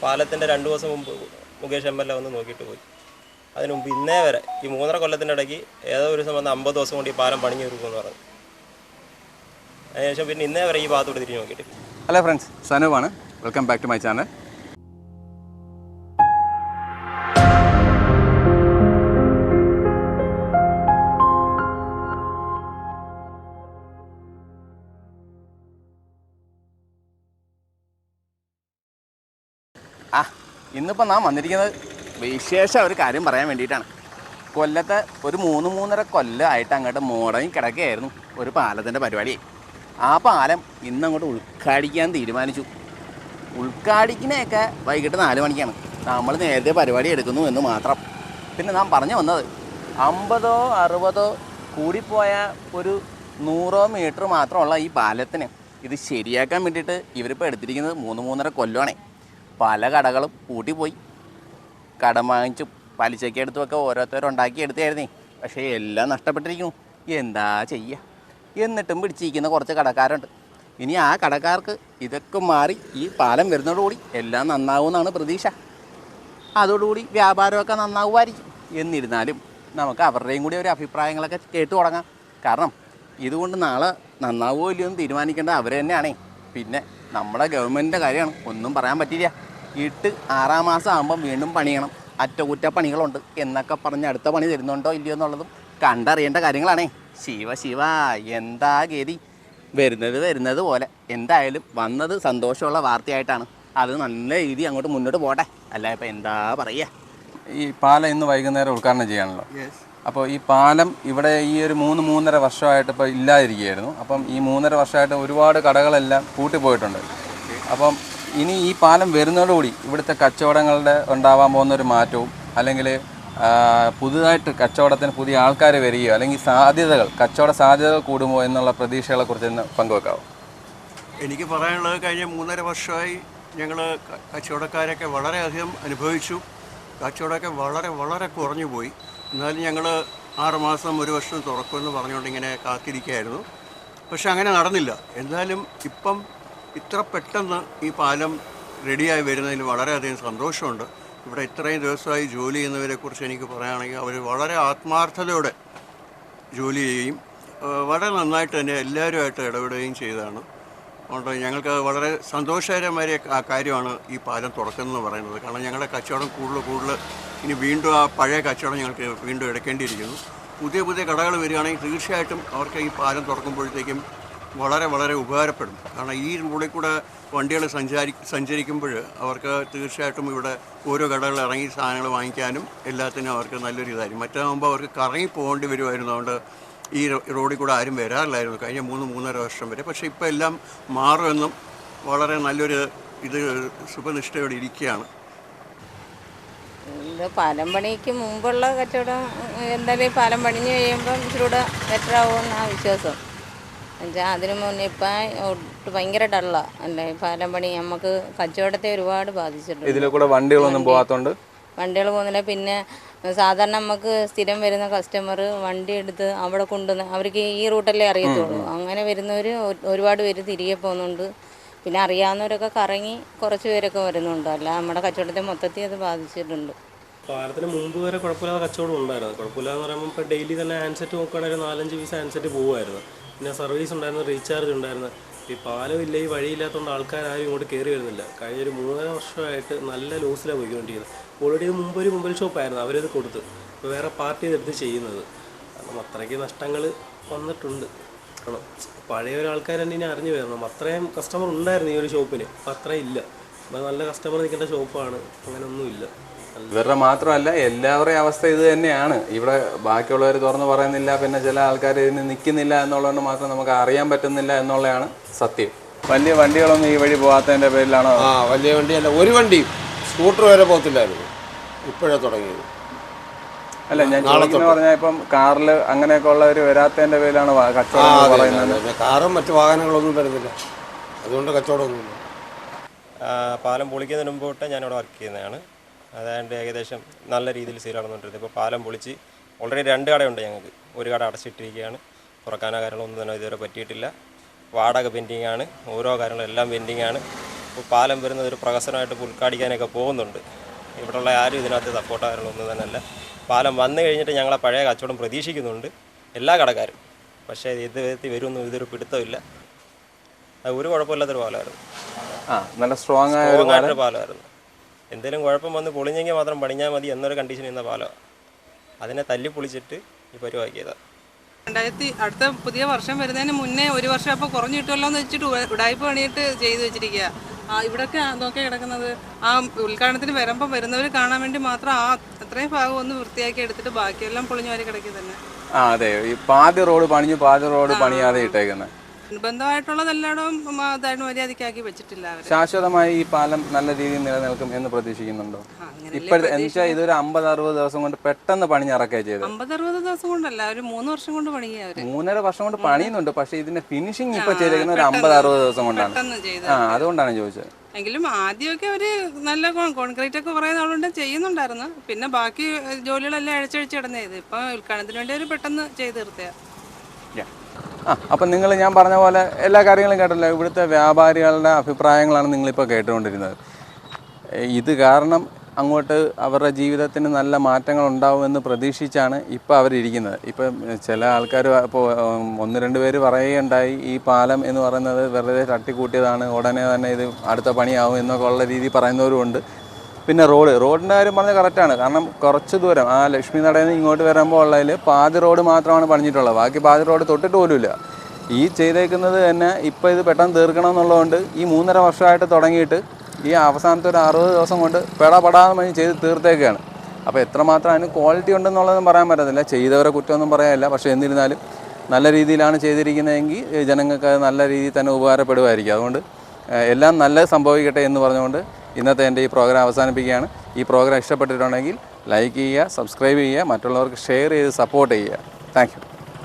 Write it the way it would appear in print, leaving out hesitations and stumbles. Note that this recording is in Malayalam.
പാലത്തിൻ്റെ 2 ദിവസം മുമ്പ് മുകേഷ് MLA വന്ന് നോക്കിയിട്ട് പോയി. അതിന് മുമ്പ് ഇന്നേ വരെ ഈ 3.5 കൊല്ലത്തിൻ്റെ ഇടയ്ക്ക് ഏതോ ഒരു ദിവസം വന്ന് 50 ദിവസം കൊണ്ട് ഈ പാലം പണിഞ്ഞു തീർക്കുമെന്ന് പറഞ്ഞു. അതിനുശേഷം പിന്നെ ഇന്നേ വരെ ഈ ഭാഗത്തോട്ട് തിരിഞ്ഞ് നോക്കിയിട്ടില്ല. ഹലോ ഫ്രണ്ട്സ്, സനുവാണ്. Welcome back to my channel. ഇന്നിപ്പോൾ നാം വന്നിരിക്കുന്നത് വിശേഷം ഒരു കാര്യം പറയാൻ വേണ്ടിയിട്ടാണ്. കൊല്ലത്തെ ഒരു 3-3.5 കൊല്ലമായിട്ട് അങ്ങോട്ട് മുടങ്ങി കിടക്കുകയായിരുന്നു ഒരു പാലത്തിൻ്റെ പരിപാടി. ആ പാലം ഇന്നങ്ങോട്ട് ഉദ്ഘാടിക്കാൻ തീരുമാനിച്ചു. ഉദ്ഘാടിക്കുന്നതൊക്കെ വൈകിട്ട് 4 മണിക്കാണ്. നമ്മൾ നേരത്തെ പരിപാടി എടുക്കുന്നു എന്ന് മാത്രം. പിന്നെ നാം പറഞ്ഞു വന്നത് 50-60 കൂടിപ്പോയ ഒരു 100 മീറ്റർ മാത്രമുള്ള ഈ പാലത്തിന് ഇത് ശരിയാക്കാൻ വേണ്ടിയിട്ട് ഇവരിപ്പോൾ എടുത്തിരിക്കുന്നത് 3-3.5 കൊല്ലമാണേ. പല കടകളും പൂട്ടിപ്പോയി. കടം വാങ്ങിച്ചും പലിശയ്ക്ക് എടുത്തുമൊക്കെ ഓരോരുത്തരുണ്ടാക്കി എടുത്തായിരുന്നേ. പക്ഷേ എല്ലാം നഷ്ടപ്പെട്ടിരിക്കുന്നു. എന്താ ചെയ്യുക? എന്നിട്ടും പിടിച്ചിരിക്കുന്ന കുറച്ച് കടക്കാരുണ്ട്. ഇനി ആ കടക്കാർക്ക് ഇതൊക്കെ മാറി ഈ പാലം വരുന്നതോടുകൂടി എല്ലാം നന്നാവുമെന്നാണ് പ്രതീക്ഷ. അതോടുകൂടി വ്യാപാരമൊക്കെ നന്നാവുമായിരിക്കും. എന്നിരുന്നാലും നമുക്ക് അവരുടെയും കൂടി ഒരു അഭിപ്രായങ്ങളൊക്കെ കേട്ടു തുടങ്ങാം. കാരണം ഇതുകൊണ്ട് നാളെ നന്നാവുമോ ഇല്ലയോ എന്ന് തീരുമാനിക്കേണ്ടത് അവർ തന്നെയാണേ. പിന്നെ നമ്മുടെ ഗവൺമെൻറ്റിൻ്റെ കാര്യമാണ്, ഒന്നും പറയാൻ പറ്റില്ല. 6-ആം മാസം ആകുമ്പം വീണ്ടും പണിയണം, അറ്റകുറ്റപ്പണികളുണ്ട് എന്നൊക്കെ പറഞ്ഞ് അടുത്ത പണി തരുന്നുണ്ടോ ഇല്ലയോ എന്നുള്ളതും കണ്ടറിയേണ്ട കാര്യങ്ങളാണേ. ശിവ എന്താ ഗതി. വരുന്നത് പോലെ എന്തായാലും വന്നത് സന്തോഷമുള്ള വാർത്തയായിട്ടാണ്. അത് നല്ല രീതി അങ്ങോട്ട് മുന്നോട്ട് പോട്ടെ. അല്ല ഇപ്പം എന്താ പറയുക. ഈ പാലം ഇന്ന് വൈകുന്നേരം ഉദ്ഘാടനം ചെയ്യാണല്ലോ. അപ്പോൾ ഈ പാലം ഇവിടെ ഈ ഒരു 3-3.5 വർഷമായിട്ട് ഇപ്പോൾ ഇല്ലാതിരിക്കുകയായിരുന്നു. അപ്പം ഈ 3.5 വർഷമായിട്ട് ഒരുപാട് കടകളെല്ലാം പൂട്ടിപ്പോയിട്ടുണ്ട്. അപ്പം ഇനി ഈ പാലം വരുന്നതോടുകൂടി ഇവിടുത്തെ കച്ചവടങ്ങളുടെ ഉണ്ടാവാൻ പോകുന്നൊരു മാറ്റവും, അല്ലെങ്കിൽ പുതുതായിട്ട് കച്ചവടത്തിന് പുതിയ ആൾക്കാർ വരികയോ അല്ലെങ്കിൽ കച്ചവട സാധ്യതകൾ കൂടുമോ എന്നുള്ള പ്രതീക്ഷകളെക്കുറിച്ച് ഇന്ന് പങ്കുവെക്കാമോ? എനിക്ക് പറയാനുള്ളത്, കഴിഞ്ഞ 3.5 വർഷമായി ഞങ്ങൾ കച്ചവടക്കാരൊക്കെ വളരെയധികം അനുഭവിച്ചു. കച്ചവടമൊക്കെ വളരെ കുറഞ്ഞു പോയി. എന്നാലും ഞങ്ങൾ 6 മാസം 1 വർഷം തുറക്കുമെന്ന് പറഞ്ഞുകൊണ്ട് ഇങ്ങനെ കാത്തിരിക്കുകയായിരുന്നു. പക്ഷെ അങ്ങനെ നടന്നില്ല. എന്നാലും ഇപ്പം ഇത്ര പെട്ടെന്ന് ഈ പാലം റെഡിയായി വരുന്നതിൽ വളരെയധികം സന്തോഷമുണ്ട്. ഇവിടെ ഇത്രയും ദിവസമായി ജോലി ചെയ്യുന്നവരെക്കുറിച്ച് എനിക്ക് പറയുകയാണെങ്കിൽ അവർ വളരെ ആത്മാർത്ഥതയോടെ ജോലി ചെയ്യുകയും വളരെ നന്നായിട്ട് തന്നെ എല്ലാവരുമായിട്ട് ഇടപെടുകയും ചെയ്തതാണ്. അതുകൊണ്ട് ഞങ്ങൾക്ക് വളരെ സന്തോഷകരമായ കാര്യമാണ് ഈ പാലം തുറക്കുന്നതെന്ന് പറയുന്നത്. കാരണം ഞങ്ങളുടെ കച്ചവടം കൂടുതൽ ഇനി വീണ്ടും ആ പഴയ കച്ചവടം ഞങ്ങൾക്ക് വീണ്ടും എടുക്കേണ്ടിയിരിക്കുന്നു. പുതിയ കടകൾ വരികയാണെങ്കിൽ തീർച്ചയായിട്ടും അവർക്ക് ഈ പാലം തുറക്കുമ്പോഴത്തേക്കും വളരെ ഉപകാരപ്പെടും. കാരണം ഈ റോഡിൽ കൂടെ വണ്ടികൾ സഞ്ചരിക്കുമ്പോൾ അവർക്ക് തീർച്ചയായിട്ടും ഇവിടെ ഓരോ കടകളിൽ ഇറങ്ങി സാധനങ്ങൾ വാങ്ങിക്കാനും എല്ലാത്തിനും അവർക്ക് നല്ലൊരു ഇതായിരിക്കും. മറ്റാകുമ്പോൾ അവർക്ക് കറങ്ങി പോകേണ്ടി വരുമായിരുന്നു. അതുകൊണ്ട് ഈ റോഡിൽ കൂടെ ആരും വരാറില്ലായിരുന്നു കഴിഞ്ഞ 3-3.5 വർഷം വരെ. പക്ഷേ ഇപ്പോൾ എല്ലാം മാറുമെന്നും വളരെ നല്ലൊരു സുഖനിഷ്ഠയോടെ ഇരിക്കുകയാണ്. ഇത് പാലം പണിക്ക് മുമ്പുള്ള കച്ചവടം എന്തായാലും പാലം പണിഞ്ഞ് കഴിയുമ്പം ഇച്ചിരൂടെ ബെറ്റർ ആവുമെന്നാണ് വിശ്വാസം. എന്നുവെച്ചാൽ അതിനു മുന്നേ ഇപ്പം ഭയങ്കര ഡള്ളാണ് അല്ലേ പാലം പണി. നമുക്ക് കച്ചവടത്തെ ഒരുപാട് ബാധിച്ചിട്ടുണ്ട്. ഇതിലെ കൂടെ വണ്ടികളൊന്നും പോകാത്തതുകൊണ്ട് വണ്ടികൾ പോകുന്നില്ല. പിന്നെ സാധാരണ നമുക്ക് സ്ഥിരം വരുന്ന കസ്റ്റമർ വണ്ടി എടുത്ത് അവിടെ കൊണ്ടുവന്ന് അവർക്ക് ഈ റൂട്ടല്ലേ അറിയത്തുള്ളൂ. അങ്ങനെ വരുന്നവർ ഒരുപാട് പേര് തിരികെ പോകുന്നുണ്ട്. പിന്നെ അറിയാവുന്നവരൊക്കെ കറങ്ങി കുറച്ച് പേരൊക്കെ വരുന്നുണ്ട്. അല്ല നമ്മുടെ കച്ചവടത്തെ മൊത്തത്തിൽ അത് ബാധിച്ചിട്ടുണ്ട്. പാലത്തിന് മുമ്പ് വരെ കുഴപ്പമില്ലാതെ കച്ചവടം ഉണ്ടായിരുന്നു. കുഴപ്പമില്ലാന്ന് പറയുമ്പോൾ ഇപ്പോൾ ഡെയിലി തന്നെ ഹാൻഡ്സെറ്റ് നോക്കുകയാണെങ്കിൽ 4-5 പീസ് ഹാൻഡ്സെറ്റ് പോകുമായിരുന്നു. പിന്നെ സർവീസ് ഉണ്ടായിരുന്നു, റീചാർജ് ഉണ്ടായിരുന്നു. ഈ പാലം ഇല്ല, ഈ വഴിയില്ലാത്തതുകൊണ്ട് ആൾക്കാരും ഇങ്ങോട്ട് കയറി വരുന്നില്ല. കഴിഞ്ഞൊരു 3.5 വർഷമായിട്ട് നല്ല ലോസിലാണ് പോയിക്കൊണ്ടിരിക്കുന്നത്. ഓൾറെഡി ഇത് മുമ്പ് ഒരു മൊബൈൽ ഷോപ്പായിരുന്നു, അവരിത് കൊടുത്ത് ഇപ്പോൾ വേറെ പാർട്ടി ഇതെടുത്ത് ചെയ്യുന്നത്. കാരണം അത്രയ്ക്ക് നഷ്ടങ്ങൾ വന്നിട്ടുണ്ട്. കാരണം പഴയ ഒരാൾക്കാർ തന്നെ ഇനി അറിഞ്ഞു വരണം. അത്രയും കസ്റ്റമർ ഉണ്ടായിരുന്നു ഈ ഒരു ഷോപ്പിന്, അപ്പം അത്രയും ഇല്ല. അപ്പോൾ നല്ല കസ്റ്റമർ നിൽക്കേണ്ട ഷോപ്പാണ്, അങ്ങനെയൊന്നുമില്ല. ഇവരുടെ മാത്രമല്ല എല്ലാവരുടെയും അവസ്ഥ ഇത് തന്നെയാണ്. ഇവിടെ ബാക്കിയുള്ളവർ തുറന്ന് പറയുന്നില്ല, പിന്നെ ചില ആൾക്കാർ ഇതിന് നിൽക്കുന്നില്ല എന്നുള്ളതുകൊണ്ട് മാത്രം നമുക്ക് അറിയാൻ പറ്റുന്നില്ല എന്നുള്ളതാണ് സത്യം. വലിയ വണ്ടികളൊന്നും ഈ വഴി പോകാത്തതിൻ്റെ പേരിലാണോ? വലിയ വണ്ടിയല്ല, ഒരു വണ്ടി സ്കൂട്ടർ വരെ പോകത്തില്ലായിരുന്നു, ഇപ്പോഴേ തുടങ്ങിയത്. അല്ല, ഞാൻ പറഞ്ഞാൽ ഇപ്പം കാറിൽ അങ്ങനെയൊക്കെ ഉള്ളവർ വരാത്തതിൻ്റെ പേരിലാണ് കച്ചവടം പറയുന്നത്. കാറും മറ്റു വാഹനങ്ങളൊന്നും വരുന്നില്ല, അതുകൊണ്ട് കച്ചവടമൊന്നുമില്ല. പാലം പൊളിക്കുന്നതിന് മുമ്പ് തൊട്ട് ഞാനിവിടെ വർക്ക് ചെയ്യുന്നതാണ്. അതായത് ഏകദേശം നല്ല രീതിയിൽ സെയിൽ നടന്നുകൊണ്ടിരുന്നത്. ഇപ്പോൾ പാലം പൊളിച്ച് ഓൾറെഡി 2 കടയുണ്ട് ഞങ്ങൾക്ക്. ഒരു കട അടച്ചിട്ടിരിക്കുകയാണ്. തുറക്കാനോ കാര്യങ്ങളൊന്നും തന്നെ ഇതുവരെ പറ്റിയിട്ടില്ല. വാടക പെൻഡിങ്ങാണ്, ഓരോ കാര്യങ്ങളും എല്ലാം പെൻഡിങ്ങാണ്. ഇപ്പോൾ പാലം വരുന്നത് ഒരു പ്രഹസനമായിട്ട് ഉദ്ഘാടിക്കാനൊക്കെ പോകുന്നുണ്ട്. ഇവിടെയുള്ള ആരും ഇതിനകത്ത് സപ്പോർട്ടാകാനുള്ളൊന്നും തന്നെയല്ല. പാലം വന്നു കഴിഞ്ഞിട്ട് ഞങ്ങളെ പഴയ കച്ചവടം പ്രതീക്ഷിക്കുന്നുണ്ട് എല്ലാ കടക്കാരും. പക്ഷേ ഇത് വരുമെന്നും ഇതൊരു പിടുത്തമില്ല. അത് ഒരു കുഴപ്പമില്ലാത്തൊരു പാലമായിരുന്നു. നല്ല സ്ട്രോങ് ആയിട്ടൊരു പാലമായിരുന്നു. എന്തെങ്കിലും കുഴപ്പം വന്ന് പൊളിഞ്ഞെങ്കിൽ മാത്രം പണിഞ്ഞാൽ മതി എന്നൊരു കണ്ടീഷൻ ചെയ്യുന്ന പാലമാണ്. അതിനെ തല്ലി പൊളിച്ചിട്ട് ഈ പരിവാക്കിയതാണ്. അടുത്ത പുതിയ വർഷം വരുന്നതിന് മുന്നേ ഒരു വർഷം അപ്പോൾ കുറഞ്ഞു കിട്ടുമല്ലോ എന്ന് വെച്ചിട്ട് ഉടായ്പ പണിയിട്ട് ചെയ്തു വെച്ചിരിക്കുക. ഇവിടെയൊക്കെ നോക്കി കിടക്കുന്നത് ആ ഉദ്ഘാടനത്തിന് വരുമ്പോൾ വരുന്നവർ കാണാൻ വേണ്ടി മാത്രം അത്രയും ഭാഗം ഒന്ന് വൃത്തിയാക്കി എടുത്തിട്ട് ബാക്കിയെല്ലാം പൊളിഞ്ഞു വരെ കിടക്കി തന്നെ. അതെ, ഈ പാതി റോഡ് പണിഞ്ഞു പാതി റോഡ് പണിയാതെ ഇട്ടേക്കുന്നത്. നിർബന്ധമായിട്ടുള്ളതെല്ലായിടവും അതായത് മര്യാദയ്ക്കാക്കി വെച്ചിട്ടില്ല അവർ. ശാശ്വതമായി ഈ പാലം നല്ല രീതിയിൽ നിലനിൽക്കും എന്ന് പ്രതീക്ഷിക്കുന്നുണ്ടോ? ഇപ്പോഴത്തെ എന്നുവെച്ചാൽ ഇതൊരു 50-60 ദിവസം കൊണ്ട് പെട്ടെന്ന് പണിഞ്ഞിറക്കുക ചെയ്തത്. 50-60 ദിവസം കൊണ്ടല്ല, ഒരു 3 വർഷം കൊണ്ട് പണിയുക അവര്. 3.5 വർഷം കൊണ്ട് പണിയുന്നുണ്ട്. പക്ഷെ ഇതിന്റെ ഫിനിഷിംഗ് ഇപ്പൊ ചെയ്തേക്കുന്ന ഒരു 50-60 ദിവസം കൊണ്ടാണ്. അതുകൊണ്ടാണ് ചോദിച്ചത്. എങ്കിലും ആദ്യമൊക്കെ അവര് നല്ല കോൺക്രീറ്റ് ഒക്കെ കുറെ നാളുകൊണ്ട് ചെയ്യുന്നുണ്ടായിരുന്നു. പിന്നെ ബാക്കി ജോലികളെല്ലാം അഴിച്ചഴിച്ച് കിടന്നത്. ഇപ്പൊ ഉദ്ഘാടനത്തിന് വേണ്ടി അവർ പെട്ടെന്ന് ചെയ്ത് തീർത്തയാ. അപ്പം നിങ്ങൾ ഞാൻ പറഞ്ഞ പോലെ എല്ലാ കാര്യങ്ങളും കേട്ടല്ലോ. ഇവിടുത്തെ വ്യാപാരികളുടെ അഭിപ്രായങ്ങളാണ് നിങ്ങളിപ്പോൾ കേട്ടുകൊണ്ടിരുന്നത്. ഇത് കാരണം അങ്ങോട്ട് അവരുടെ ജീവിതത്തിന് നല്ല മാറ്റങ്ങൾ ഉണ്ടാവുമെന്ന് പ്രതീക്ഷിച്ചാണ് ഇപ്പോൾ അവരിയ്ക്കുന്നത്. ഇപ്പം ചില ആൾക്കാർ ഇപ്പോൾ 1-2 പേര് പറയുകയുണ്ടായി, ഈ പാലം എന്ന് പറയുന്നത് വെറുതെ തട്ടിക്കൂട്ടിയതാണ്, ഉടനെ തന്നെ ഇത് അടുത്ത പണിയാവും എന്നൊക്കെ ഉള്ള രീതി പറയുന്നവരുമുണ്ട്. പിന്നെ റോഡിൻ്റെ കാര്യം പറഞ്ഞാൽ കറക്റ്റാണ്. കാരണം കുറച്ച് ദൂരം ആ ലക്ഷ്മി നടയിൽ നിന്ന് ഇങ്ങോട്ട് വരുമ്പോൾ ഉള്ളതിൽ പാതി റോഡ് മാത്രമാണ് പണിഞ്ഞിട്ടുള്ളത്. ബാക്കി പാതി റോഡ് തൊട്ടിട്ട് പോലുമില്ല. ഈ ചെയ്തേക്കുന്നത് തന്നെ ഇപ്പോൾ ഇത് പെട്ടെന്ന് തീർക്കണം എന്നുള്ളതുകൊണ്ട് ഈ 3.5 വർഷമായിട്ട് തുടങ്ങിയിട്ട് ഈ അവസാനത്തെ ഒരു 60 ദിവസം കൊണ്ട് പെടാന്ന് പറഞ്ഞ് ചെയ്ത് തീർത്തേക്കാണ്. അപ്പോൾ എത്രമാത്രം അതിന് ക്വാളിറ്റി ഉണ്ടെന്നുള്ളതൊന്നും പറയാൻ പറ്റത്തില്ല. ചെയ്തവരെ കുറ്റമൊന്നും പറയാനില്ല. പക്ഷേ എന്നിരുന്നാലും നല്ല രീതിയിലാണ് ചെയ്തിരിക്കുന്നതെങ്കിൽ ജനങ്ങൾക്ക് അത് നല്ല രീതിയിൽ തന്നെ ഉപകാരപ്പെടുമായിരിക്കും. അതുകൊണ്ട് എല്ലാം നല്ലത് സംഭവിക്കട്ടെ എന്ന് പറഞ്ഞുകൊണ്ട് ഇന്നത്തെ എൻ്റെ ഈ പ്രോഗ്രാം അവസാനിപ്പിക്കുകയാണ്. ഈ പ്രോഗ്രാം ഇഷ്ടപ്പെട്ടിട്ടുണ്ടെങ്കിൽ ലൈക്ക് ചെയ്യുക, സബ്സ്ക്രൈബ് ചെയ്യുക, മറ്റുള്ളവർക്ക് ഷെയർ ചെയ്ത് സപ്പോർട്ട് ചെയ്യുക. Thank you.